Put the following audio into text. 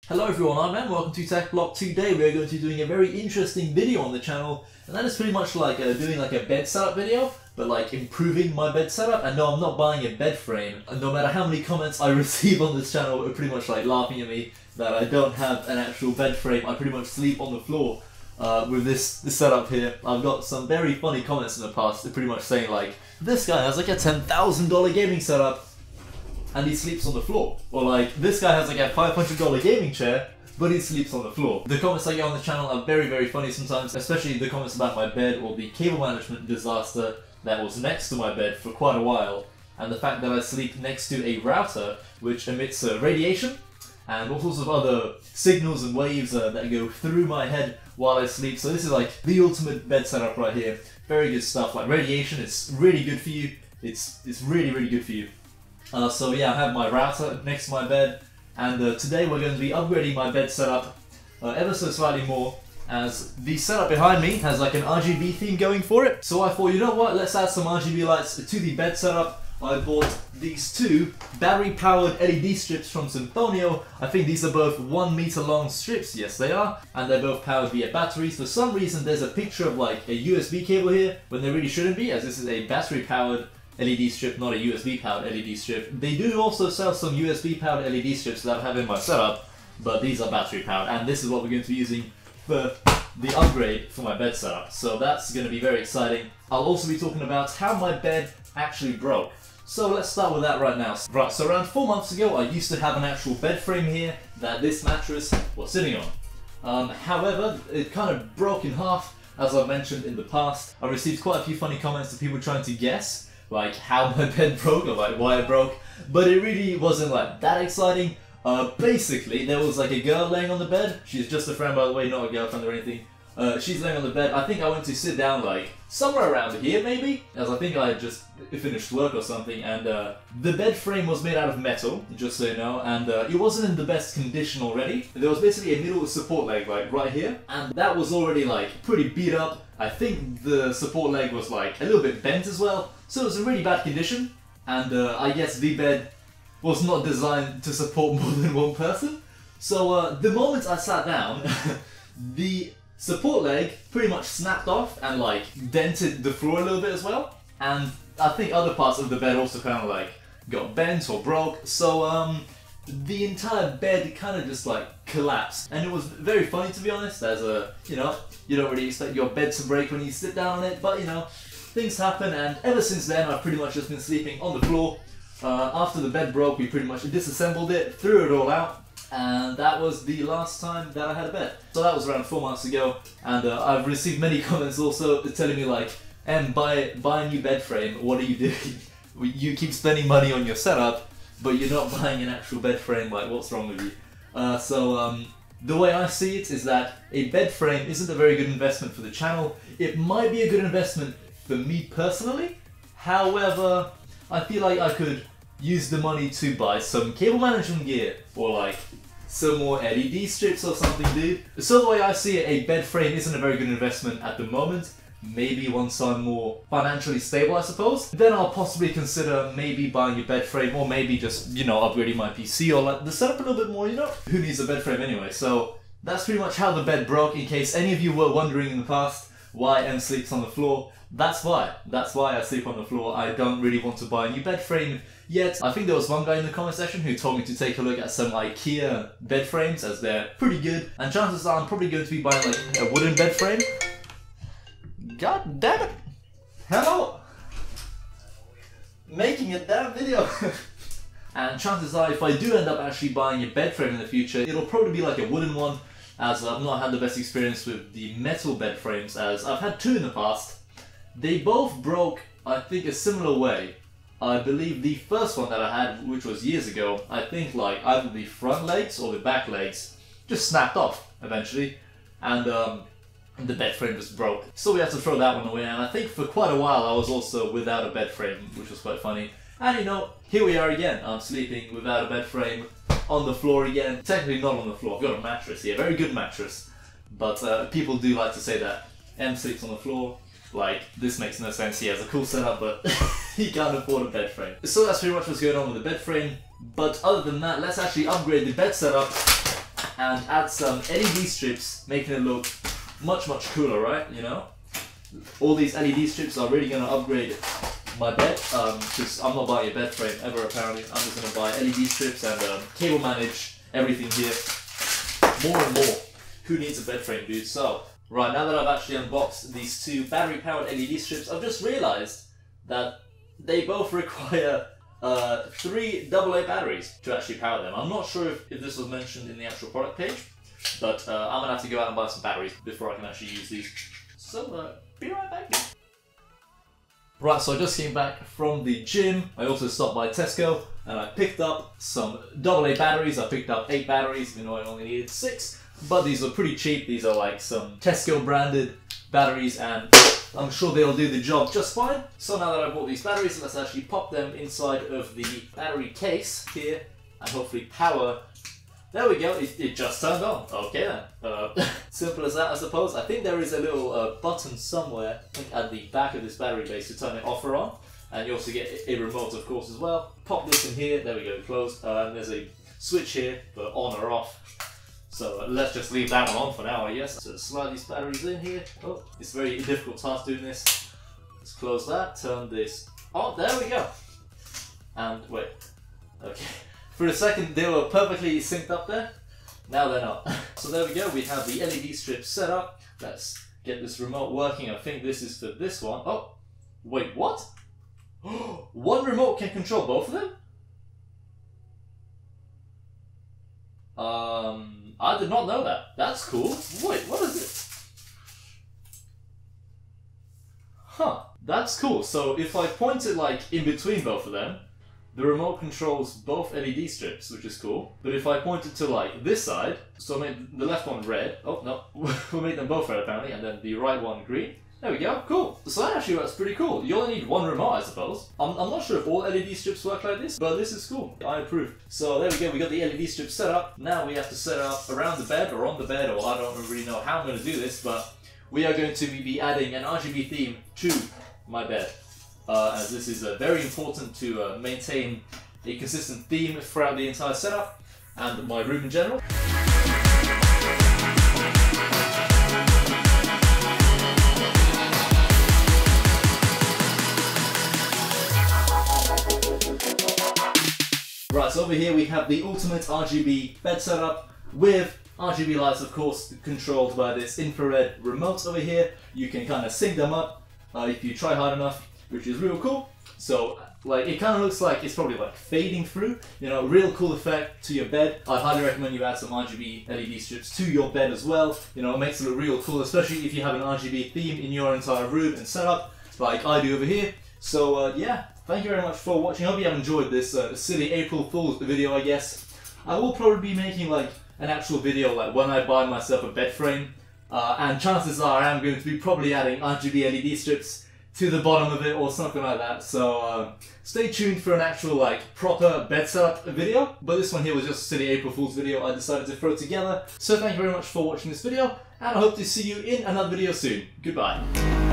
Hello everyone, I'm Em, welcome to TechBlock. Today we are going to be doing a very interesting video on the channel, and that is pretty much like doing like a bed setup video, but like improving my bed setup. And no, I'm not buying a bed frame. No matter how many comments I receive on this channel are pretty much like laughing at me that I don't have an actual bed frame. I pretty much sleep on the floor with this setup here. I've got some very funny comments in the past, they're pretty much saying like, this guy has like a $10,000 gaming setup and he sleeps on the floor. Or like, this guy has like a $500 gaming chair, but he sleeps on the floor. The comments I get on the channel are very, very funny sometimes, especially the comments about my bed or the cable management disaster that was next to my bed for quite a while, and the fact that I sleep next to a router which emits radiation and all sorts of other signals and waves that go through my head while I sleep. So this is like the ultimate bed setup right here. Very good stuff. Like radiation, it's really good for you. It's really, really good for you. So yeah, I have my router next to my bed, and today we're going to be upgrading my bed setup ever so slightly more, as the setup behind me has like an RGB theme going for it. So I thought, you know what, let's add some RGB lights to the bed setup. I bought these two battery-powered LED strips from Symphonio. I think these are both 1 meter long strips, yes they are, and they're both powered via batteries. For some reason there's a picture of like a USB cable here, when there really shouldn't be, as this is a battery-powered LED strip, not a USB powered LED strip. They do also sell some USB powered LED strips that I have in my setup, but these are battery powered, and this is what we're going to be using for the upgrade for my bed setup. So that's going to be very exciting. I'll also be talking about how my bed actually broke. So let's start with that right now. Right, so around 4 months ago I used to have an actual bed frame here that this mattress was sitting on. However, it kind of broke in half, as I've mentioned in the past. I received quite a few funny comments of people trying to guess like how my bed broke or like why it broke, but it really wasn't like that exciting. Basically there was like a girl laying on the bed. She's just a friend, by the way, not a girlfriend or anything. She's laying on the bed. I think I went to sit down like somewhere around here maybe, as I think I had just finished work or something, and the bed frame was made out of metal, just so you know, and it wasn't in the best condition already. There was basically a middle support leg like right here, and that was already like pretty beat up. I think the support leg was like a little bit bent as well, so it was in really bad condition, and I guess the bed was not designed to support more than one person. So the moment I sat down, the support leg pretty much snapped off and like dented the floor a little bit as well, and I think other parts of the bed also kind of like got bent or broke, so the entire bed kind of just like collapsed. And it was very funny, to be honest, as you know, you don't really expect your bed to break when you sit down on it, but you know, things happen. And ever since then I've pretty much just been sleeping on the floor. After the bed broke, we pretty much disassembled it, threw it all out, and that was the last time that I had a bed. So that was around 4 months ago, and I've received many comments also telling me like, Em, buy a new bed frame, what are you doing? You keep spending money on your setup, but you're not buying an actual bed frame, like what's wrong with you? The way I see it is that a bed frame isn't a very good investment for the channel. It might be a good investment for me personally, however, I feel like I could use the money to buy some cable management gear, or like some more LED strips or something, dude. So the way I see it, a bed frame isn't a very good investment at the moment. Maybe once I'm more financially stable, I suppose, then I'll possibly consider maybe buying a bed frame, or maybe just, you know, upgrading my PC or like the setup a little bit more, you know? Who needs a bed frame anyway? So that's pretty much how the bed broke, in case any of you were wondering in the past why Em sleeps on the floor. That's why I sleep on the floor. I don't really want to buy a new bed frame yet. I think there was one guy in the comment section who told me to take a look at some IKEA bed frames, as they're pretty good, and chances are I'm probably going to be buying like a wooden bed frame. God damn it! Hello! Making a damn video! And chances are, if I do end up actually buying a bed frame in the future, it'll probably be like a wooden one, as I've not had the best experience with the metal bed frames, as I've had two in the past. They both broke, I think, a similar way. I believe the first one that I had, which was years ago, I think like either the front legs or the back legs just snapped off eventually, and the bed frame just broke. So we had to throw that one away, and I think for quite a while I was also without a bed frame, which was quite funny. And you know, here we are again. I'm sleeping without a bed frame on the floor again. Technically not on the floor, I've got a mattress here, very good mattress. But people do like to say that Em sleeps on the floor. Like, this makes no sense. He has a cool setup, but he can't afford a bed frame. So that's pretty much what's going on with the bed frame. But other than that, let's actually upgrade the bed setup and add some LED strips, making it look much cooler, right? You know, all these LED strips are really gonna upgrade my bed, because I'm not buying a bed frame ever apparently. I'm just gonna buy LED strips and cable manage everything here more and more. Who needs a bed frame, dude? So, right, now that I've actually unboxed these two battery powered LED strips, I've just realized that they both require 3 AA batteries to actually power them. I'm not sure if this was mentioned in the actual product page, but I'm gonna have to go out and buy some batteries before I can actually use these. So, be right back. Right, so I just came back from the gym. I also stopped by Tesco and I picked up some AA batteries. I picked up 8 batteries, even though I only needed 6. But these are pretty cheap. These are like some Tesco branded batteries and I'm sure they'll do the job just fine. So now that I bought these batteries, let's actually pop them inside of the battery case here and hopefully power. There we go, it just turned on. Okay then. Simple as that, I suppose. I think there is a little button somewhere, I think at the back of this battery base, to turn it off or on. And you also get a remote, of course, as well. Pop this in here, there we go, closed. And there's a switch here for on or off. So let's just leave that one on for now, I guess. So slide these batteries in here. Oh, it's a very difficult task doing this. Let's close that, turn this on. There we go. And wait, okay. For a second they were perfectly synced up there. Now they're not. So there we go, we have the LED strip set up. Let's get this remote working. I think this is for this one. Oh, wait, what? One remote can control both of them? I did not know that. That's cool. Wait, what is it? Huh, that's cool. So if I point it like in between both of them, the remote controls both LED strips, which is cool. But if I point it to like this side, so I made the left one red. Oh no, we'll make them both red apparently, and then the right one green. There we go, cool. So that actually works pretty cool. You only need one remote, I suppose. I'm not sure if all LED strips work like this, but this is cool. I approve. So there we go, we got the LED strip set up. Now we have to set it up around the bed or on the bed, or I don't really know how I'm going to do this, but we are going to be adding an RGB theme to my bed. As this is very important to maintain a consistent theme throughout the entire setup and my room in general. Right, so over here we have the ultimate RGB bed setup with RGB lights, of course, controlled by this infrared remote over here. You can kind of sync them up if you try hard enough, which is real cool. So, like, it kind of looks like it's probably like fading through, you know, real cool effect to your bed. I highly recommend you add some RGB LED strips to your bed as well. You know, it makes it look real cool, especially if you have an RGB theme in your entire room and setup, like I do over here. So, yeah. Thank you very much for watching. I hope you have enjoyed this silly April Fool's video, I guess. I will probably be making like an actual video like when I buy myself a bed frame. And chances are I am going to be probably adding RGB LED strips to the bottom of it or something like that. So stay tuned for an actual like proper bed setup video. But this one here was just a silly April Fool's video I decided to throw together. So thank you very much for watching this video. And I hope to see you in another video soon. Goodbye.